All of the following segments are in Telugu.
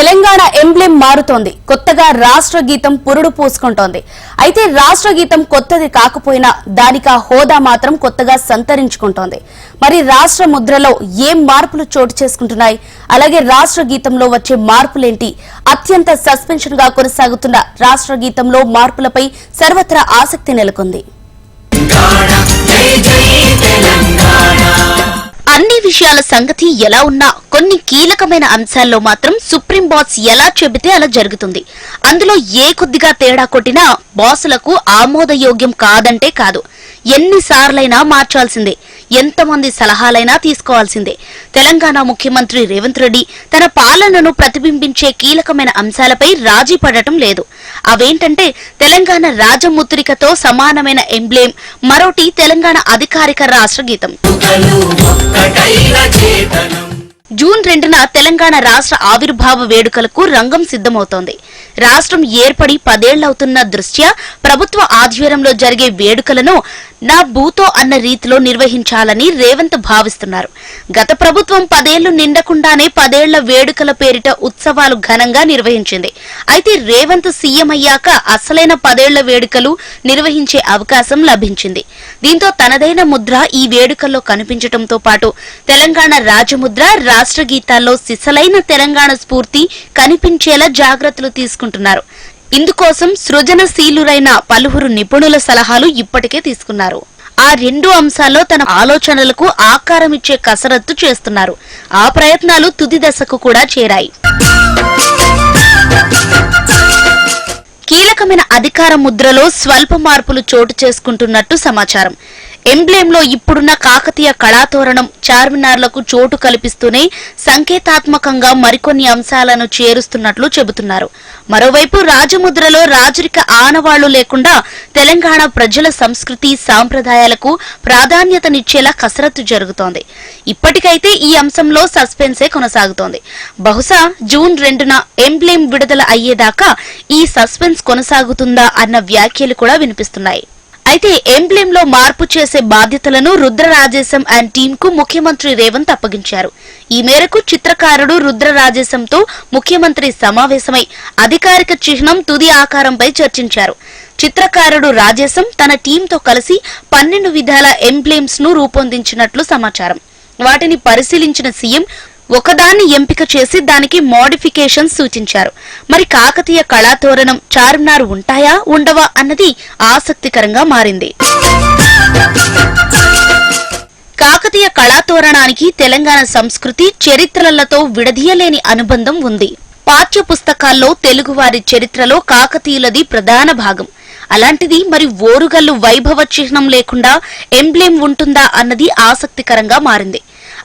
తెలంగాణ ఎంబ్లెం మారుతోంది. కొత్తగా రాష్ట్ర గీతం పురుడు పూసుకుంటోంది. అయితే రాష్ట్ర గీతం కొత్తది కాకపోయినా దానికి హోదా మాత్రం కొత్తగా సంతరించుకుంటోంది. మరి రాష్ట్ర ముద్రలో ఏం మార్పులు చోటు చేసుకుంటున్నాయి? అలాగే రాష్ట్ర గీతంలో వచ్చే మార్పులేంటి? అత్యంత సస్పెన్షన్ గా కొనసాగుతున్న రాష్ట్ర గీతంలో మార్పులపై సర్వత్రా ఆసక్తి నెలకొంది. అన్ని విషయాల సంగతి ఎలా ఉన్నా కొన్ని కీలకమైన అంశాల్లో మాత్రం సుప్రీం బాస్ ఎలా చెబితే అలా జరుగుతుంది. అందులో ఏ కొద్దిగా తేడా కొట్టినా బాసులకు ఆమోదయోగ్యం కాదంటే కాదు. ఎన్నిసార్లైనా మార్చాల్సిందే, ఎంతమంది సలహాలైనా తీసుకోవాల్సిందే. తెలంగాణ ముఖ్యమంత్రి రేవంత్ రెడ్డి తన పాలనను ప్రతిబింబించే కీలకమైన అంశాలపై రాజీ పడటం లేదు. అవేంటంటే తెలంగాణ రాజముద్రికతో సమానమైన ఎంబ్లేం, మరోటి తెలంగాణ అధికారిక రాష్ట్ర గీతం. జూన్ 2న తెలంగాణ రాష్ట్ర ఆవిర్భావ వేడుకలకు రంగం సిద్ధమవుతోంది. రాష్ట్రం ఏర్పడి 10 ఏళ్లవుతున్న దృష్ట్యా ప్రభుత్వ ఆధ్వర్యంలో జరిగే వేడుకలను నా భూతో అన్న రీతిలో నిర్వహించాలని రేవంత్ భావిస్తున్నారు. గత ప్రభుత్వం 10 ఏళ్లు నిండకుండానే 10 ఏళ్ల వేడుకల పేరిట ఉత్సవాలు ఘనంగా నిర్వహించింది. అయితే రేవంత్ సీఎం అయ్యాక అసలైన 10 ఏళ్ల వేడుకలు నిర్వహించే అవకాశం లభించింది. దీంతో తనదైన ముద్ర ఈ వేడుకల్లో కనిపించడంతో పాటు తెలంగాణ రాజముద్ర, రాష్ట్ర గీతాల్లో సిసలైన తెలంగాణ స్ఫూర్తి కనిపించేలా జాగ్రత్తలు తీసుకుంటున్నారు. ఇందుకోసం సృజనశీలురైన పలువురు నిపుణుల సలహాలు ఇప్పటికే తీసుకున్నారు. ఆ 2 అంశాల్లో తన ఆలోచనలకు ఆకారమిచ్చే కసరత్తు చేస్తున్నారు. ఆ ప్రయత్నాలు తుది దశకు కూడా చేరాయి. కీలకమైన అధికార ముద్రలో స్వల్ప మార్పులు చోటు చేసుకుంటున్నట్టు సమాచారం. ఎంబ్లేంలో ఇప్పుడున్న కాకతీయ కళాతోరణం, చార్మినార్లకు చోటు కల్పిస్తూనే సంకేతాత్మకంగా మరికొన్ని అంశాలను చేరుస్తున్నట్లు చెబుతున్నారు. మరోవైపు రాజముద్రలో రాజరిక ఆనవాళ్లు లేకుండా తెలంగాణ ప్రజల సంస్కృతి, సాంప్రదాయాలకు ప్రాధాన్యతనిచ్చేలా కసరత్తు జరుగుతోంది. ఇప్పటికైతే ఈ అంశంలో సస్పెన్సే కొనసాగుతోంది. బహుశా జూన్ 2న ఎంబ్లేం విడుదల అయ్యేదాకా ఈ సస్పెన్స్ కొనసాగుతుందా అన్న వ్యాఖ్యలు కూడా వినిపిస్తున్నాయి. అయితే ఎంబ్లేంలో మార్పు చేసే బాధ్యతలను రుద్రరాజేశం అండ్ టీమ్ కు ముఖ్యమంత్రి రేవంత్ అప్పగించారు. ఈ మేరకు చిత్రకారుడు రుద్రరాజేశంతో ముఖ్యమంత్రి సమావేశమై అధికారిక చిహ్నం తుది ఆకారంపై చర్చించారు. చిత్రకారుడు రాజేశం తన టీంతో కలిసి 12 విధాల ఎంబ్లేమ్స్ ను రూపొందించినట్లు సమాచారం. వాటిని పరిశీలించిన సీఎం ఒకదాన్ని ఎంపిక చేసి దానికి మోడిఫికేషన్స్ సూచించారు. మరి కాకతీయ కళాతోరణం, చార్మినార్ ఉంటాయా ఉండవా అన్నది ఆసక్తికరంగా మారింది. కాకతీయ కళాతోరణానికి తెలంగాణ సంస్కృతి, చరిత్రలతో విడదీయలేని అనుబంధం ఉంది. పాఠ్య పుస్తకాల్లో తెలుగువారి చరిత్రలో కాకతీయులది ప్రధాన భాగం. అలాంటిది మరి ఓరుగల్లు వైభవ చిహ్నం లేకుండా ఎంబ్లేం ఉంటుందా అన్నది ఆసక్తికరంగా మారింది.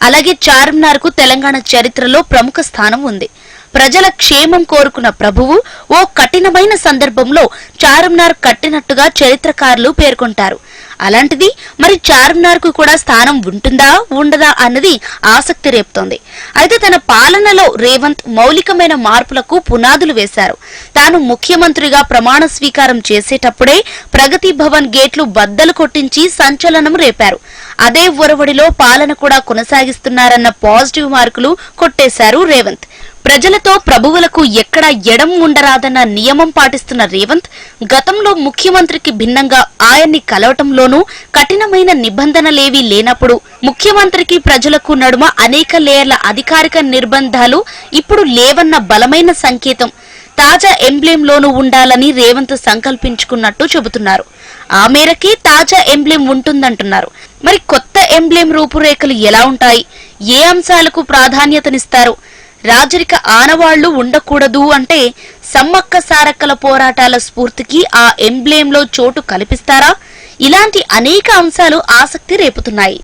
అలాగే చార్మినార్ కు తెలంగాణ చరిత్రలో ప్రముఖ స్థానం ఉంది. ప్రజల క్షేమం కోరుకున్న ప్రభువు ఓ కఠినమైన సందర్భంలో చార్మినార్ కట్టినట్టుగా చరిత్రకారులు పేర్కొంటారు. అలాంటిది మరి చార్మినార్ కు కూడా స్థానం ఉంటుందా ఉండదా అన్నది ఆసక్తి రేపుతోంది. అయితే తన పాలనలో రేవంత్ మౌలికమైన మార్పులకు పునాదులు వేశారు. తాను ముఖ్యమంత్రిగా ప్రమాణ స్వీకారం చేసేటప్పుడే ప్రగతి భవన్ గేట్లు బద్దలు కొట్టించి సంచలనం రేపారు. అదే ఒరవడిలో పాలన కూడా కొనసాగిస్తున్నారన్న పాజిటివ్ మార్కులు కొట్టేశారు రేవంత్. ప్రజలతో ప్రభువులకు ఎక్కడ ఎడం ఉండరాదన్న నియమం పాటిస్తున్న రేవంత్ గతంలో ముఖ్యమంత్రికి భిన్నంగా ఆయన్ని కలవటంలోనూ కఠినమైన నిబంధనలేవీ లేనప్పుడు ముఖ్యమంత్రికి ప్రజలకు నడుమ అనేక లేయర్ల అధికారిక నిర్బంధాలు ఇప్పుడు లేవన్న బలమైన సంకేతం. తాజా ఎంబ్లేంలోనూ ఉండాలని రేవంత్ సంకల్పించుకున్నట్టు చెబుతున్నారు. ఆ మేరకే తాజా ఎంబ్లేం ఉంటుందంటున్నారు. మరి కొత్త ఎంబ్లేం రూపురేఖలు ఎలా ఉంటాయి? ఏ అంశాలకు ప్రాధాన్యతనిస్తారు? రాజరిక ఆనవాళ్లు ఉండకూడదు అంటే సమ్మక్క సారక్కల పోరాటాల స్ఫూర్తికి ఆ ఎంబ్లేంలో చోటు కల్పిస్తారా? ఇలాంటి అనేక అంశాలు ఆసక్తి రేపుతున్నాయి.